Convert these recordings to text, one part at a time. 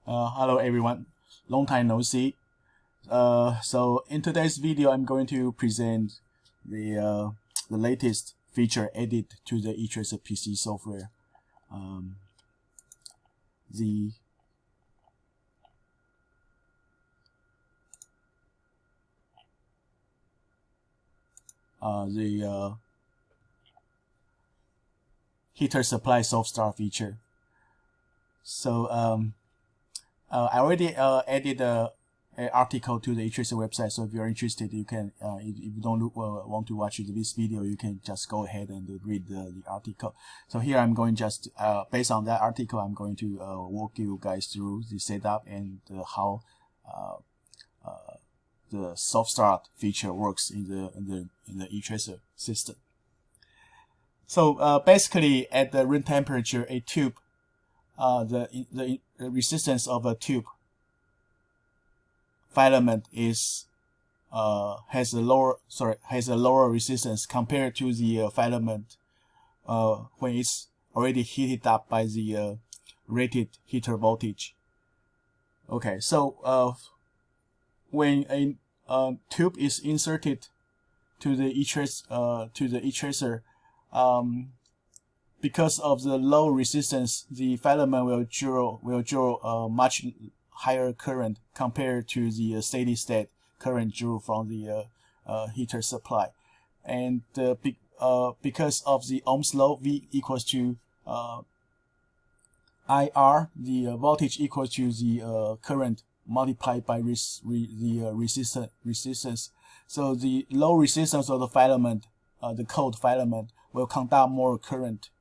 Hello everyone, long time no see. So in today's video, I'm going to present the latest feature added to the etracer PC software. The heater supply soft start feature. So I already added an article to the etracer website. So if you're interested, you can. If you don't want to watch this video, you can just go ahead and read the article. So here I'm going just based on that article, I'm going to walk you guys through the setup and how the soft start feature works in the etracer system. So basically, at the room temperature, a tube, the resistance of a tube filament is has a lower resistance compared to the filament when it's already heated up by the rated heater voltage. Okay, so when a tube is inserted to the etracer, because of the low resistance, the filament will draw much higher current compared to the steady state current drew from the heater supply. And because of the Ohm's law, V equals to IR, the voltage equals to the current multiplied by the resistance. So the low resistance of the filament, the cold filament, will conduct more current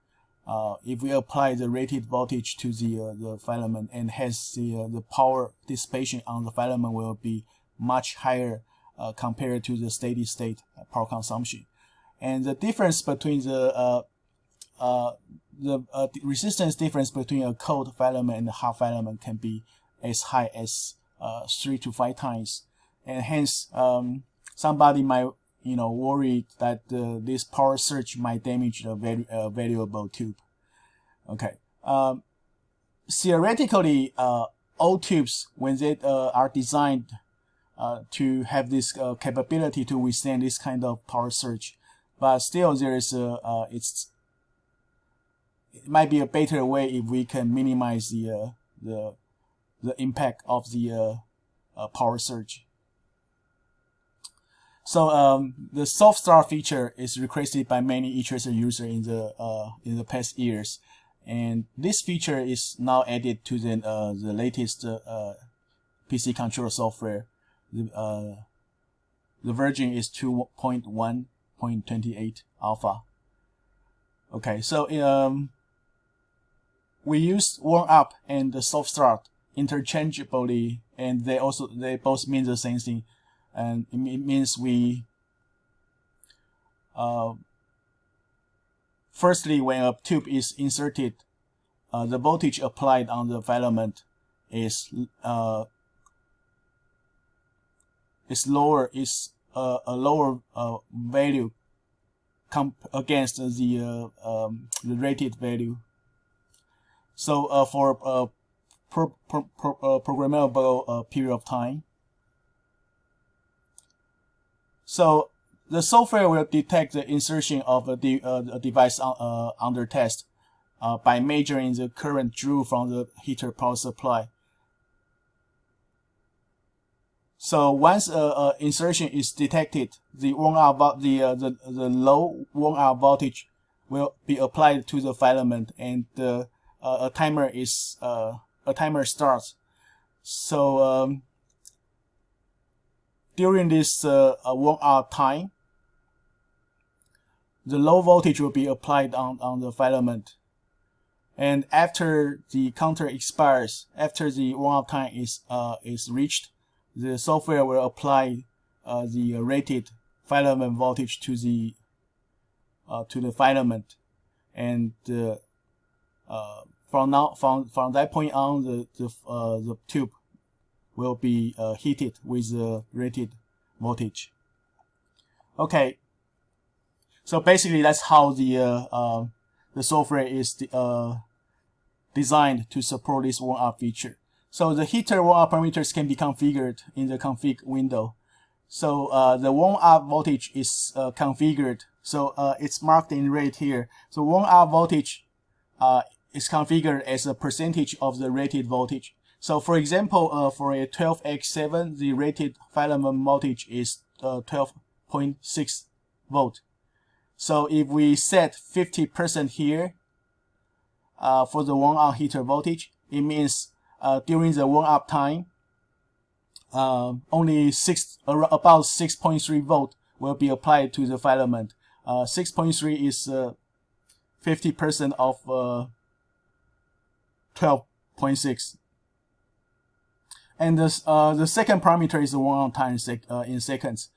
if we apply the rated voltage to the filament, and hence the power dissipation on the filament will be much higher compared to the steady state power consumption. And the difference between the resistance difference between a cold filament and a hot filament can be as high as 3 to 5 times, and hence somebody might worried that this power surge might damage a valuable tube. Okay. Theoretically, all tubes, when they are designed to have this capability to withstand this kind of power surge, but still there is it might be a better way if we can minimize the impact of the power surge. So the soft start feature is requested by many etracer users in the past years, and this feature is now added to the latest PC controller software. The version is 2.1.28 alpha. Okay, so we use warm up and the soft start interchangeably, and they both mean the same thing. And it means we firstly, when a tube is inserted, the voltage applied on the filament is a lower value against the rated value. So for programmable period of time. So the software will detect the insertion of a device under test by measuring the current drew from the heater power supply. So once insertion is detected, the low warm up voltage will be applied to the filament, and a timer starts. So during this warm up time, the low voltage will be applied on the filament, and after the counter expires, after the warm up time is reached, the software will apply the rated filament voltage to the filament, and from that point on, the tube will be heated with the rated voltage. Okay, so basically that's how the software is designed to support this warm up feature. So the heater warm-up parameters can be configured in the config window. So the warm-up voltage is configured. So it's marked in red here. So warm-up voltage is configured as a percentage of the rated voltage. So for example, for a 12X7, the rated filament voltage is 12.6 volt. So if we set 50% here for the warm-up heater voltage, it means during the warm-up time, only about 6.3 volt will be applied to the filament. 6.3 is 50% of 12.6. And the second parameter is the warm-up time in seconds.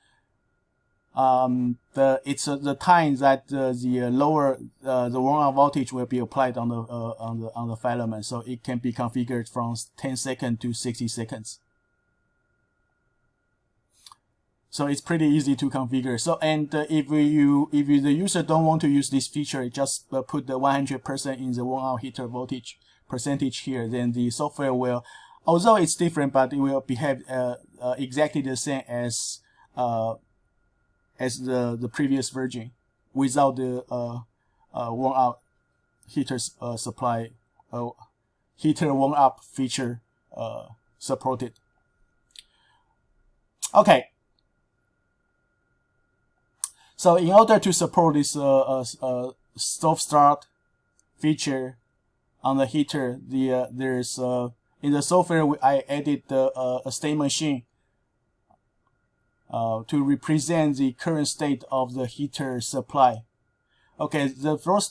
It's the time that the warm-up voltage will be applied on the filament. So it can be configured from 10 seconds to 60 seconds. So it's pretty easy to configure. So and if the user don't want to use this feature, just put the 100% in the warm-up heater voltage percentage here. Then the software will, although it's different, but it will behave exactly the same as the previous version, without the warm-up heater supply heater warm-up feature supported. Okay. So in order to support this stove start feature on the heater, there's in the software I added a state machine to represent the current state of the heater supply. Okay, the four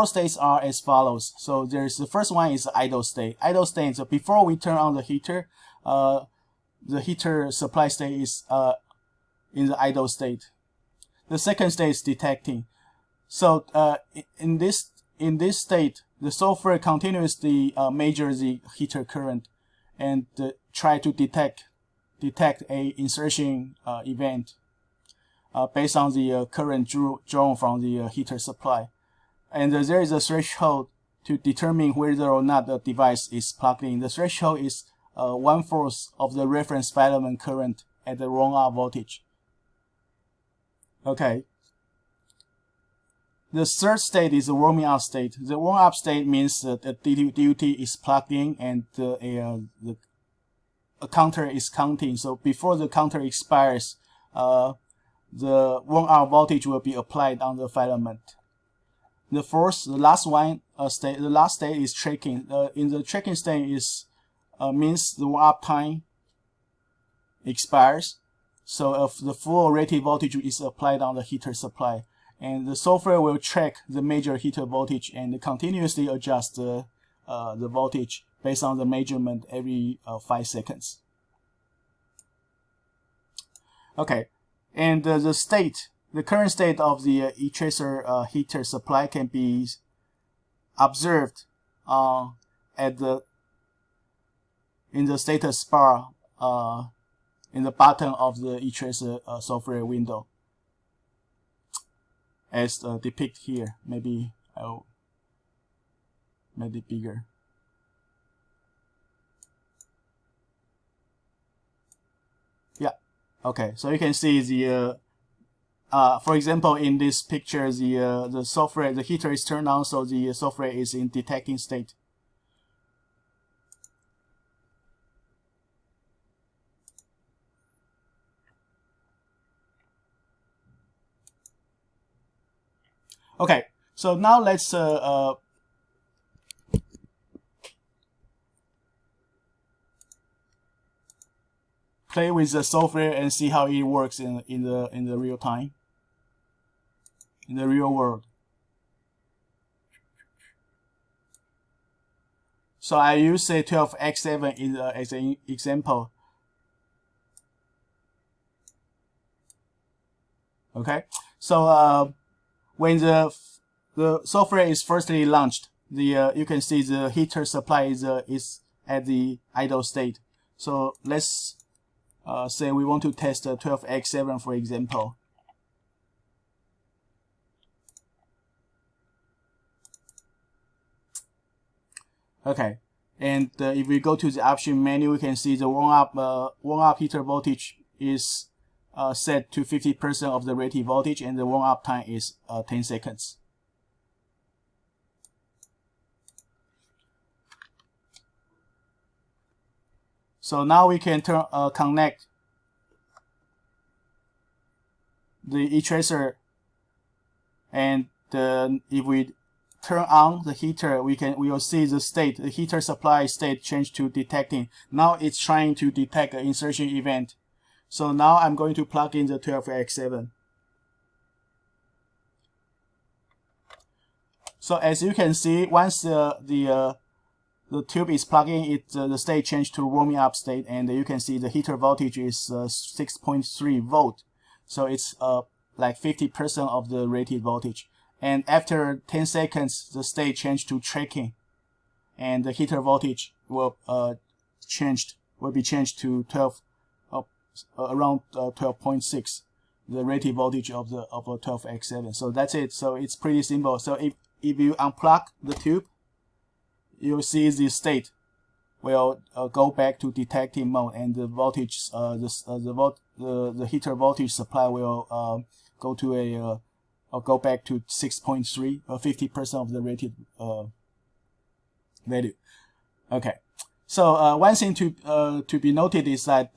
states are as follows. So there's the first one is idle state. Idle state. So before we turn on the heater supply state is in the idle state. The second state is detecting. So in this state, the software continuously measures the heater current and try to detect a insertion event based on the current drawn from the heater supply. And there is a threshold to determine whether or not the device is plugged in. The threshold is 1/4 of the reference filament current at the warm-up voltage. Okay. The third state is the warming up state. The warm-up state means that the DUT is plugged in and a counter is counting. So before the counter expires, the warm-up voltage will be applied on the filament. The last state is tracking. In the tracking state means the warm-up time expires. So if the full rated voltage is applied on the heater supply, and the software will track the major heater voltage and continuously adjust the voltage based on the measurement every 5 seconds. Okay, and the current state of the etracer heater supply can be observed in the status bar in the bottom of the etracer software window, as depicted here. Maybe I'll make it bigger. Yeah. Okay. So you can see the for example, in this picture, the software, the heater is turned on, so the software is in detecting state. Okay, so now let's play with the software and see how it works in the real time, in the real world. So I use a 12X7 as an example. Okay, so when the software is firstly launched, you can see the heater supply is at the idle state. So let's say we want to test 12X7 for example. Okay, And if we go to the option menu, we can see the warm-up heater voltage is set to 50% of the rated voltage, and the warm-up time is 10 seconds. So now we can connect the etracer, and if we turn on the heater, we will see the state, the heater supply state change to detecting. Now it's trying to detect an insertion event. So now I'm going to plug in the 12X7. So as you can see, once the tube is plugged in, the state changed to warming up state, and you can see the heater voltage is 6.3 volt. So it's like 50% of the rated voltage. And after 10 seconds, the state changed to tracking, and the heater voltage will be changed to around 12.6, the rated voltage of a 12X7. So that's it. So it's pretty simple. So if you unplug the tube, you'll see the state will go back to detecting mode, and the voltage, the heater voltage supply will go back to 6.3, or 50% of the rated value. Okay. So one thing to be noted is that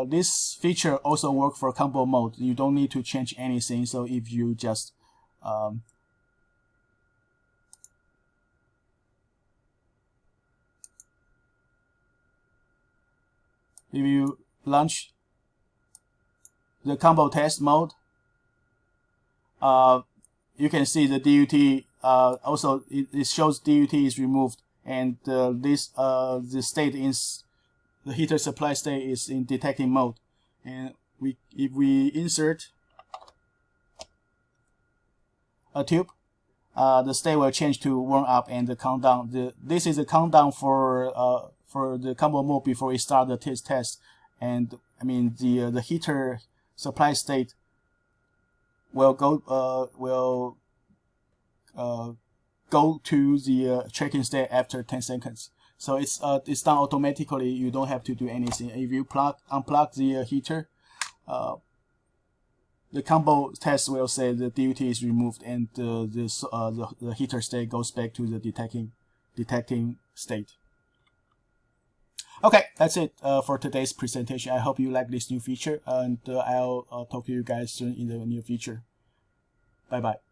this feature also works for combo mode. You don't need to change anything. So if you just if you launch the combo test mode, you can see the DUT also it shows DUT is removed, and the state is the heater supply state is in detecting mode. And if we insert a tube, the state will change to warm up, and the countdown. This is a countdown for the combo mode before we start the test. And I mean the heater supply state will go to the tracking state after 10 seconds. So it's done automatically. You don't have to do anything. If you unplug the heater, the combo test will say the DUT is removed, and the heater state goes back to the detecting state. Okay, that's it for today's presentation. I hope you like this new feature, and I'll talk to you guys soon in the near future. Bye bye.